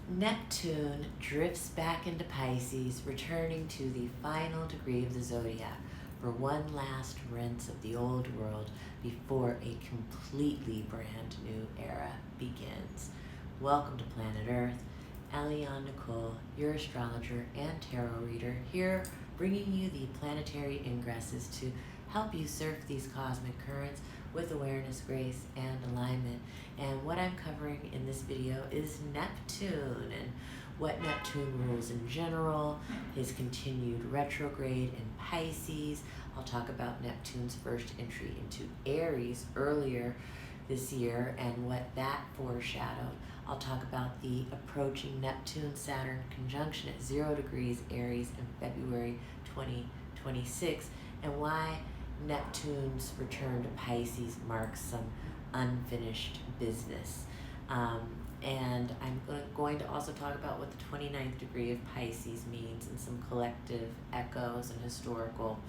Neptune drifts back into Pisces, returning to the final degree of the zodiac for one last rinse of the old world before a completely brand new era begins. Welcome to Planet Earth. Eliane Nicole, your astrologer and tarot reader, here bringing you the planetary ingresses to help you surf these cosmic currents with awareness, grace, and alignment. And what I'm covering in this video is Neptune and what Neptune rules in general, his continued retrograde in Pisces. I'll talk about Neptune's first entry into Aries earlier this year and what that foreshadowed. I'll talk about the approaching Neptune-Saturn conjunction at 0 degrees Aries in February 2026 and why Neptune's return to Pisces marks some unfinished business. And I'm going to also talk about what the 29th degree of Pisces means and some collective echoes and historical,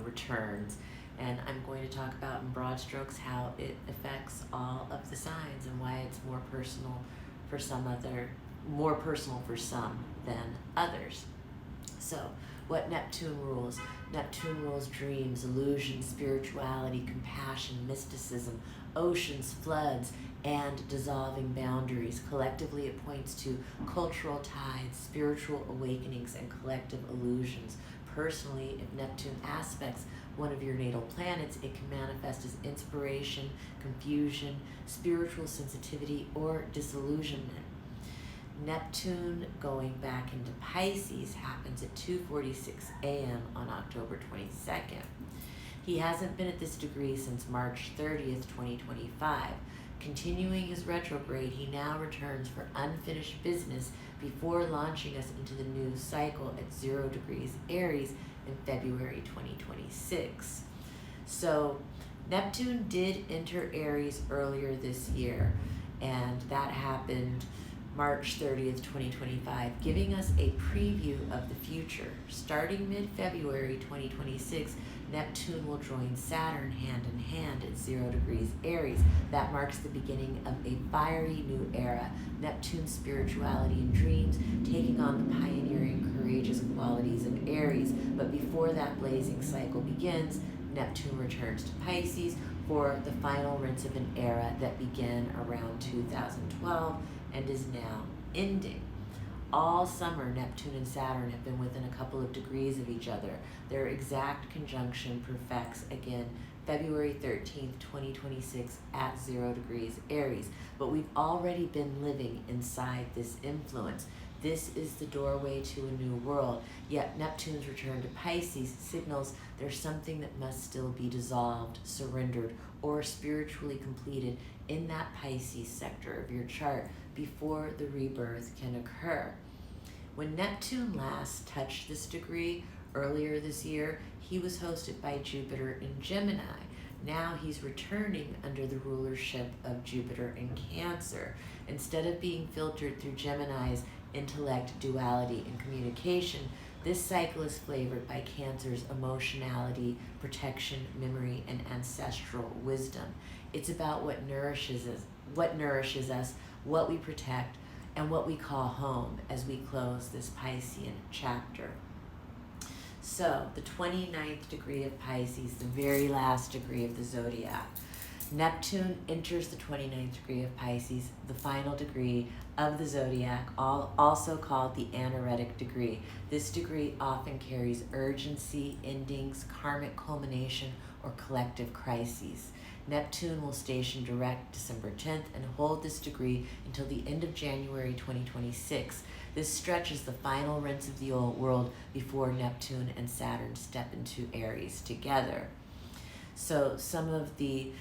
returns. And I'm going to talk about in broad strokes how it affects all of the signs and why it's more personal for some than others. So, what Neptune rules? Neptune rules dreams, illusions, spirituality, compassion, mysticism, oceans, floods, and dissolving boundaries. Collectively, it points to cultural tides, spiritual awakenings, and collective illusions. Personally, if Neptune aspects one of your natal planets, it can manifest as inspiration, confusion, spiritual sensitivity, or disillusionment. Neptune going back into Pisces happens at 2:46 a.m. on October 22nd. He hasn't been at this degree since March 30th, 2025. Continuing his retrograde, he now returns for unfinished business before launching us into the new cycle at 0 degrees Aries in February 2026. So Neptune did enter Aries earlier this year, and that happened March 30th, 2025, giving us a preview of the future. Starting mid-February 2026, Neptune will join Saturn hand in hand at 0 degrees Aries. That marks the beginning of a fiery new era. Neptune's spirituality and dreams taking on the pioneering, courageous qualities of Aries. But before that blazing cycle begins, Neptune returns to Pisces for the final rinse of an era that began around 2012 and is now ending. All summer, Neptune and Saturn have been within a couple of degrees of each other. Their exact conjunction perfects again February 13th, 2026 at 0 degrees Aries. But we've already been living inside this influence. This is the doorway to a new world. Yet Neptune's return to Pisces signals there's something that must still be dissolved, surrendered, or spiritually completed in that Pisces sector of your chart before the rebirth can occur. When Neptune last touched this degree earlier this year, he was hosted by Jupiter in Gemini. Now he's returning under the rulership of Jupiter in Cancer. Instead of being filtered through Gemini's intellect, duality, and communication, this cycle is flavored by Cancer's emotionality, protection, memory, and ancestral wisdom. It's about what nourishes us, what we protect, and what we call home as we close this Piscean chapter. So, the 29th degree of Pisces, the very last degree of the zodiac. Neptune enters the 29th degree of Pisces, the final degree of the zodiac, also called the anaretic degree. This degree often carries urgency, endings, karmic culmination, or collective crises. Neptune will station direct December 10th and hold this degree until the end of January 2026. This stretches the final rinse of the old world before Neptune and Saturn step into Aries together. So some of the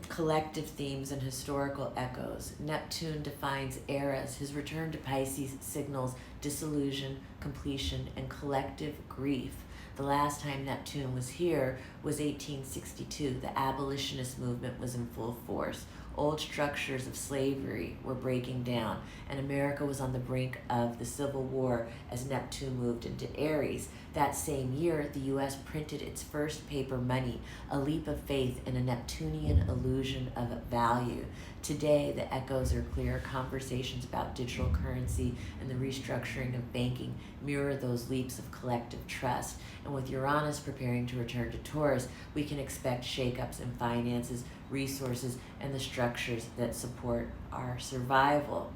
collective themes and historical echoes. Neptune defines eras. His return to Pisces signals dissolution, completion, and collective grief. The last time Neptune was here was 1862. The abolitionist movement was in full force. Old structures of slavery were breaking down, and America was on the brink of the Civil War as Neptune moved into Aries. That same year, the U.S. printed its first paper money, a leap of faith in a Neptunian illusion of value. Today, the echoes are clear. Conversations about digital currency and the restructuring of banking mirror those leaps of collective trust. And with Uranus preparing to return to Taurus, we can expect shakeups in finances, resources, and the structures that support our survival.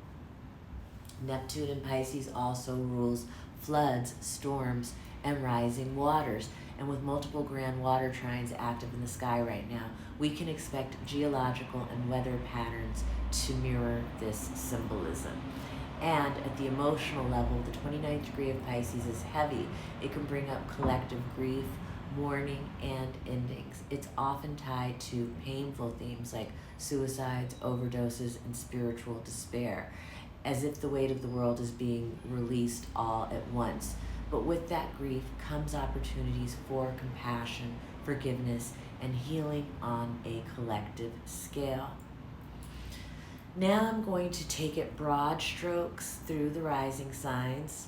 Neptune in Pisces also rules floods, storms, and rising waters. And with multiple grand water trines active in the sky right now, we can expect geological and weather patterns to mirror this symbolism. And at the emotional level, the 29th degree of Pisces is heavy. It can bring up collective grief, mourning, and endings. It's often tied to painful themes like suicides, overdoses, and spiritual despair, as if the weight of the world is being released all at once. But with that grief comes opportunities for compassion, forgiveness, and healing on a collective scale. Now I'm going to take it broad strokes through the rising signs.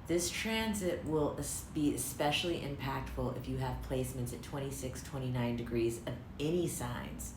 This transit will be especially impactful if you have placements at 26, 29 degrees of any signs.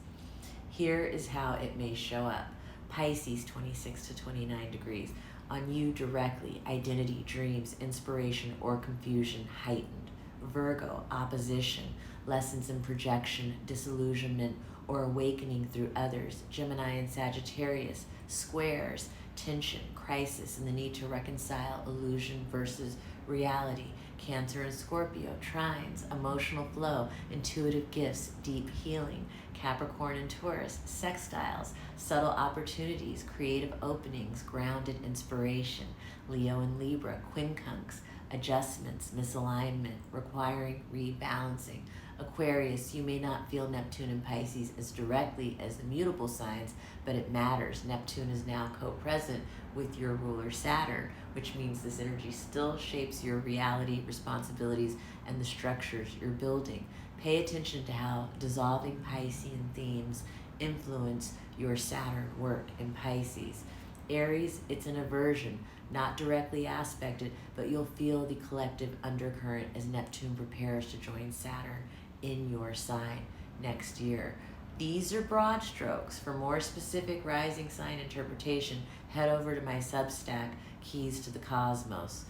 Here is how it may show up. Pisces, 26 to 29 degrees. On you directly, identity, dreams, inspiration, or confusion heightened. Virgo, opposition, lessons in projection, disillusionment, or awakening through others. Gemini and Sagittarius, squares, tension, crisis, and the need to reconcile illusion versus reality. Cancer and Scorpio, trines, emotional flow, intuitive gifts, deep healing. Capricorn and Taurus, sextiles, subtle opportunities, creative openings, grounded inspiration. Leo and Libra, quincunx, adjustments, misalignment, requiring rebalancing. Aquarius, you may not feel Neptune and Pisces as directly as the mutable signs, but it matters. Neptune is now co-present with your ruler Saturn, which means this energy still shapes your reality, responsibilities, and the structures you're building. Pay attention to how dissolving Piscean themes influence your Saturn work in Pisces. Aries, it's an aversion, not directly aspected, but you'll feel the collective undercurrent as Neptune prepares to join Saturn in your sign next year. These are broad strokes. For more specific rising sign interpretation, head over to my Substack, Keys to the Cosmos.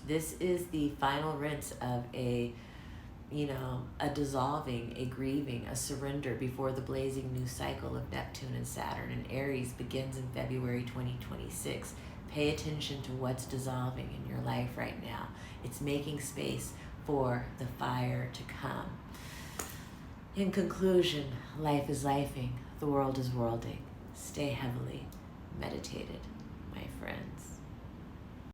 This is the final rinse of a dissolving, a grieving, a surrender before the blazing new cycle of Neptune and Saturn and Aries begins in February 2026. Pay attention to what's dissolving in your life right now. It's making space for the fire to come. In conclusion, life is lifing, the world is worlding. Stay heavily meditated, my friends.